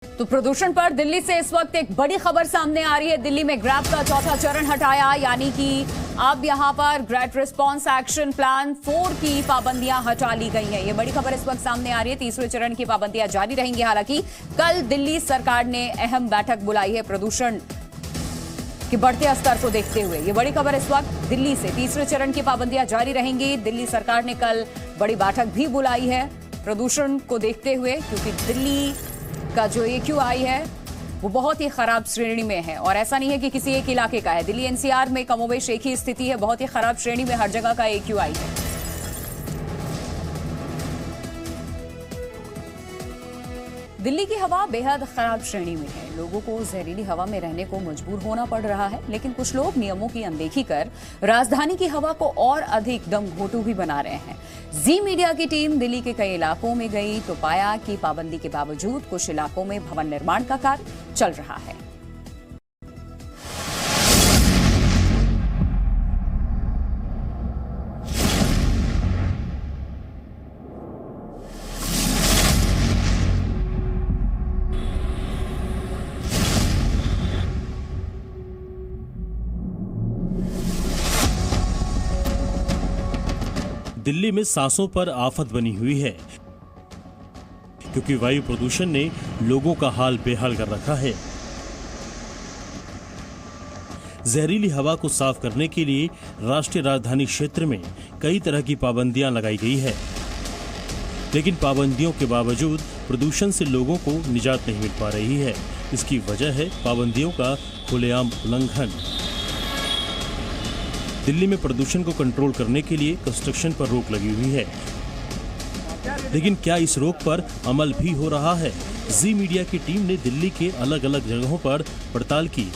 तो प्रदूषण पर दिल्ली से इस वक्त एक बड़ी खबर सामने आ रही है। दिल्ली में ग्रैब का चौथा चरण हटाया, यानी कि अब यहां पर ग्रेट रिस्पांस एक्शन प्लान 4 की पाबंदियां हटा ली गई हैं। ये बड़ी खबर इस वक्त सामने आ रही है। तीसरे चरण की पाबंदियां जारी रहेंगी। हालांकि कल दिल्ली सरकार ने अहम बैठक बुलाई है प्रदूषण के बढ़ते स्तर को देखते हुए। ये बड़ी खबर इस वक्त दिल्ली से, तीसरे चरण की पाबंदियां जारी रहेंगी। दिल्ली सरकार ने कल बड़ी बैठक भी बुलाई है प्रदूषण को देखते हुए, क्योंकि दिल्ली का जो AQI है वो बहुत ही खराब श्रेणी में है। और ऐसा नहीं है कि किसी एक इलाके का है, दिल्ली NCR में कमोबेश एक ही स्थिति है। बहुत ही खराब श्रेणी में हर जगह का AQI है। दिल्ली की हवा बेहद खराब श्रेणी में है। लोगों को जहरीली हवा में रहने को मजबूर होना पड़ रहा है, लेकिन कुछ लोग नियमों की अनदेखी कर राजधानी की हवा को और अधिक दम घोटू भी बना रहे हैं। जी मीडिया की टीम दिल्ली के कई इलाकों में गई तो पाया कि पाबंदी के बावजूद कुछ इलाकों में भवन निर्माण का कार्य चल रहा है। दिल्ली में सांसों पर आफत बनी हुई है, क्योंकि वायु प्रदूषण ने लोगों का हाल बेहाल कर रखा है। जहरीली हवा को साफ करने के लिए राष्ट्रीय राजधानी क्षेत्र में कई तरह की पाबंदियां लगाई गई है, लेकिन पाबंदियों के बावजूद प्रदूषण से लोगों को निजात नहीं मिल पा रही है। इसकी वजह है पाबंदियों का खुलेआम उल्लंघन। दिल्ली में प्रदूषण को कंट्रोल करने के लिए कंस्ट्रक्शन पर रोक लगी हुई है, लेकिन क्या इस रोक पर अमल भी हो रहा है? जी मीडिया की टीम ने दिल्ली के अलग अलग जगहों पर पड़ताल की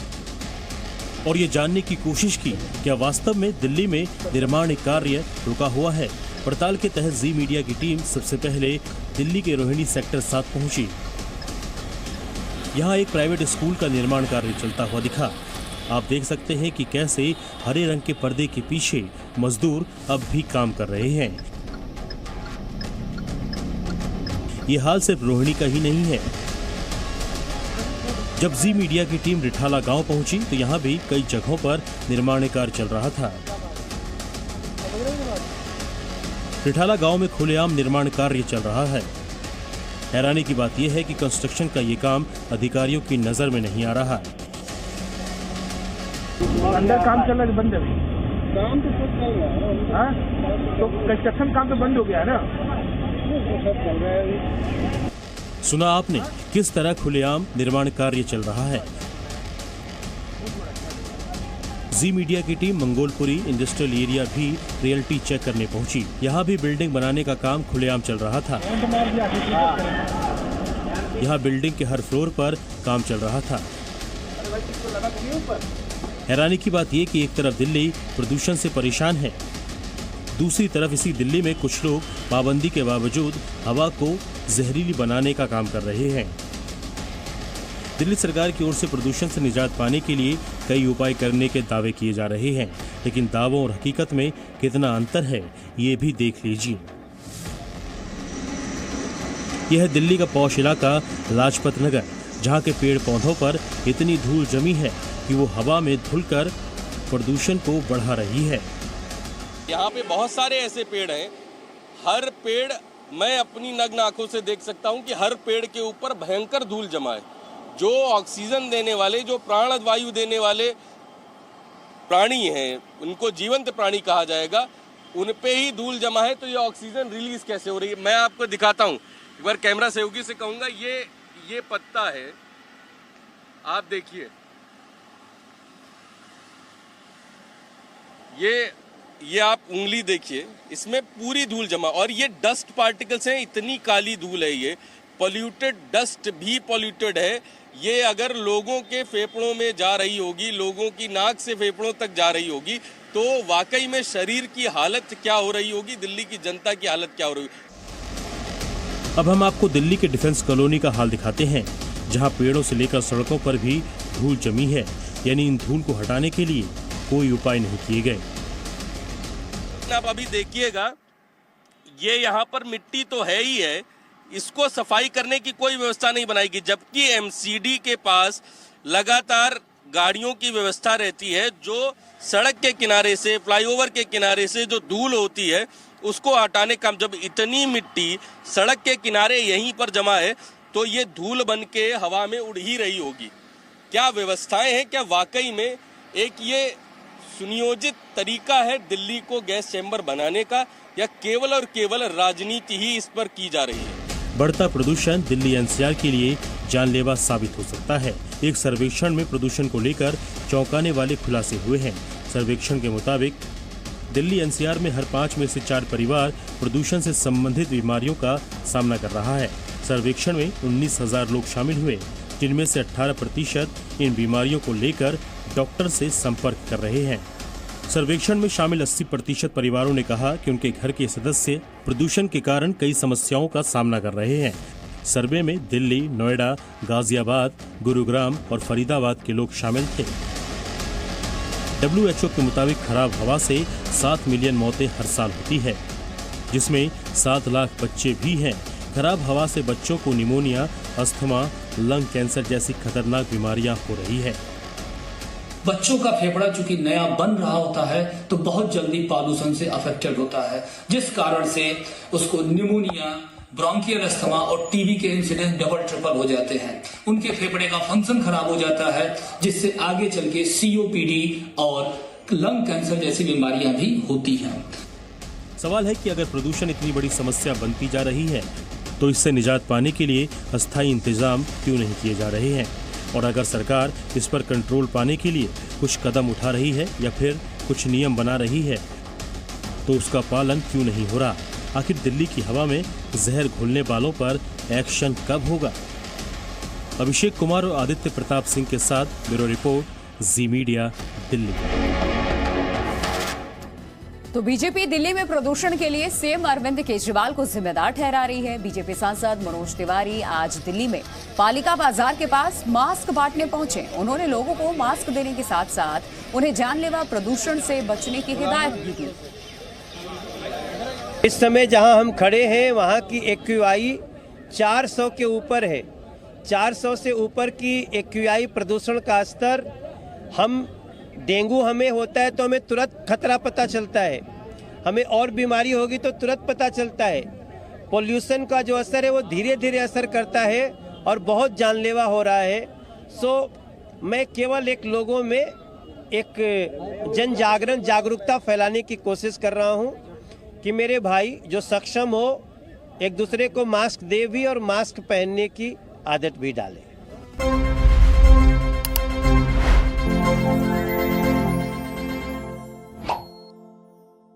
और ये जानने की कोशिश की क्या वास्तव में दिल्ली में निर्माण कार्य रुका हुआ है। पड़ताल के तहत जी मीडिया की टीम सबसे पहले दिल्ली के रोहिणी सेक्टर 7 पहुंची। यहाँ एक प्राइवेट स्कूल का निर्माण कार्य चलता हुआ दिखा। आप देख सकते हैं कि कैसे हरे रंग के पर्दे के पीछे मजदूर अब भी काम कर रहे हैं। ये हाल सिर्फ रोहिणी का ही नहीं है। जब जी मीडिया की टीम रिठाला गांव पहुंची तो यहां भी कई जगहों पर निर्माण कार्य चल रहा था। रिठाला गांव में खुलेआम निर्माण कार्य चल रहा है। हैरानी की बात यह है कि कंस्ट्रक्शन का ये काम अधिकारियों की नजर में नहीं आ रहा है। अंदर काम चल रहा है, बंद है काम तो सब चल रहा है। तो कंस्ट्रक्शन काम तो बंद हो गया है ना। सुना आपने किस तरह खुलेआम निर्माण कार्य चल रहा है। जी मीडिया की टीम मंगोलपुरी इंडस्ट्रियल एरिया भी रियलिटी चेक करने पहुंची। यहाँ भी बिल्डिंग बनाने का काम खुलेआम चल रहा था। यहाँ बिल्डिंग के हर फ्लोर पर काम चल रहा था। हैरानी की बात यह कि एक तरफ दिल्ली प्रदूषण से परेशान है, दूसरी तरफ इसी दिल्ली में कुछ लोग पाबंदी के बावजूद हवा को जहरीली बनाने का काम कर रहे हैं। दिल्ली सरकार की ओर से प्रदूषण से निजात पाने के लिए कई उपाय करने के दावे किए जा रहे हैं, लेकिन दावों और हकीकत में कितना अंतर है ये भी देख लीजिए। यह है दिल्ली का पौष इलाका लाजपत नगर, जहाँ के पेड़ पौधों पर इतनी धूल जमी है कि वो हवा में धुलकर प्रदूषण को बढ़ा रही है। यहाँ पे बहुत सारे ऐसे पेड़ हैं, हर पेड़ मैं अपनी नग्न आंखों से देख सकता हूँ कि हर पेड़ के ऊपर भयंकर धूल जमा है। जो ऑक्सीजन देने वाले, जो प्राण वायु देने वाले प्राणी हैं, उनको जीवंत प्राणी कहा जाएगा, उन पे ही धूल जमा है। तो ये ऑक्सीजन रिलीज कैसे हो रही है मैं आपको दिखाता हूँ। एक बार कैमरा सहयोगी से कहूँगा, ये पत्ता है, आप देखिए, ये आप उंगली देखिए, इसमें पूरी धूल जमा, और ये डस्ट पार्टिकल्स हैं। इतनी काली धूल है, ये पॉल्यूटेड डस्ट भी पॉल्यूटेड है। ये अगर लोगों के फेफड़ों में जा रही होगी, लोगों की नाक से फेफड़ों तक जा रही होगी, तो वाकई में शरीर की हालत क्या हो रही होगी, दिल्ली की जनता की हालत क्या हो रही होगी। अब हम आपको दिल्ली के डिफेंस कॉलोनी का हाल दिखाते हैं, जहां पेड़ों से लेकर सड़कों पर भी धूल जमी है। यानी इन धूल को हटाने के लिए कोई उपाय नहीं किए गए। आप अभी देखिएगा, ये यहाँ पर मिट्टी तो है ही है, इसको सफाई करने की कोई व्यवस्था नहीं बनाएगी, जबकि एमसीडी के पास लगातार गाड़ियों की व्यवस्था रहती है। जो सड़क के किनारे से, फ्लाईओवर के किनारे से जो धूल होती है उसको हटाने का, जब इतनी मिट्टी सड़क के किनारे यहीं पर जमा है तो ये धूल बन के हवा में उड़ ही रही होगी। क्या व्यवस्थाएं हैं? क्या वाकई में एक ये सुनियोजित तरीका है दिल्ली को गैस चैम्बर बनाने का, या केवल और केवल राजनीति ही इस पर की जा रही है? बढ़ता प्रदूषण दिल्ली एनसीआर के लिए जानलेवा साबित हो सकता है। एक सर्वेक्षण में प्रदूषण को लेकर चौंकाने वाले खुलासे हुए हैं। सर्वेक्षण के मुताबिक दिल्ली एनसीआर में हर 5 में से 4 परिवार प्रदूषण से संबंधित बीमारियों का सामना कर रहा है। सर्वेक्षण में 19,000 लोग शामिल हुए, जिनमें से 18% इन बीमारियों को लेकर डॉक्टर से संपर्क कर रहे हैं। सर्वेक्षण में शामिल 80% परिवारों ने कहा कि उनके घर के सदस्य प्रदूषण के कारण कई समस्याओं का सामना कर रहे हैं। सर्वे में दिल्ली, नोएडा, गाजियाबाद, गुरुग्राम और फरीदाबाद के लोग शामिल थे। WHO के मुताबिक खराब हवा से 7 मिलियन मौतें हर साल होती है, जिसमें 7 लाख बच्चे भी हैं। खराब हवा से बच्चों को निमोनिया, अस्थमा, लंग कैंसर जैसी खतरनाक बीमारियां हो रही है। बच्चों का फेफड़ा चूंकि नया बन रहा होता है तो बहुत जल्दी पॉल्यूशन से अफेक्टेड होता है, जिस कारण से उसको निमोनिया, ब्रोंकियल अस्थमा और टीबी के इंसिडेंस डबल ट्रिपल हो जाते हैं। उनके फेफड़े का फंक्शन खराब हो जाता है, जिससे आगे चल के COPD और लंग कैंसर जैसी बीमारियां भी होती हैं। सवाल है कि अगर प्रदूषण इतनी बड़ी समस्या बनती जा रही है तो इससे निजात पाने के लिए अस्थायी इंतजाम क्यों नहीं किए जा रहे हैं? और अगर सरकार इस पर कंट्रोल पाने के लिए कुछ कदम उठा रही है या फिर कुछ नियम बना रही है तो उसका पालन क्यों नहीं हो रहा? आखिर दिल्ली की हवा में जहर घोलने वालों पर एक्शन कब होगा? अभिषेक कुमार और आदित्य प्रताप सिंह के साथ ब्यूरो रिपोर्ट, जी मीडिया, दिल्ली। तो बीजेपी दिल्ली में प्रदूषण के लिए सीएम अरविंद केजरीवाल को जिम्मेदार ठहरा रही है। बीजेपी सांसद मनोज तिवारी आज दिल्ली में पालिका बाजार के पास मास्क बांटने पहुंचे। उन्होंने लोगों को मास्क देने के साथ साथ उन्हें जानलेवा प्रदूषण से बचने की हिदायत भी की। इस समय जहां हम खड़े हैं वहां की AQI 400 के ऊपर है। 400 से ऊपर की AQI प्रदूषण का स्तर, हम डेंगू हमें होता है तो हमें तुरंत खतरा पता चलता है, हमें और बीमारी होगी तो तुरंत पता चलता है। पोल्यूशन का जो असर है वो धीरे धीरे असर करता है और बहुत जानलेवा हो रहा है। मैं केवल एक लोगों में एक जन जागरण, जागरूकता फैलाने की कोशिश कर रहा हूँ कि मेरे भाई जो सक्षम हो एक दूसरे को मास्क दे भी और मास्क पहनने की आदत भी डालें।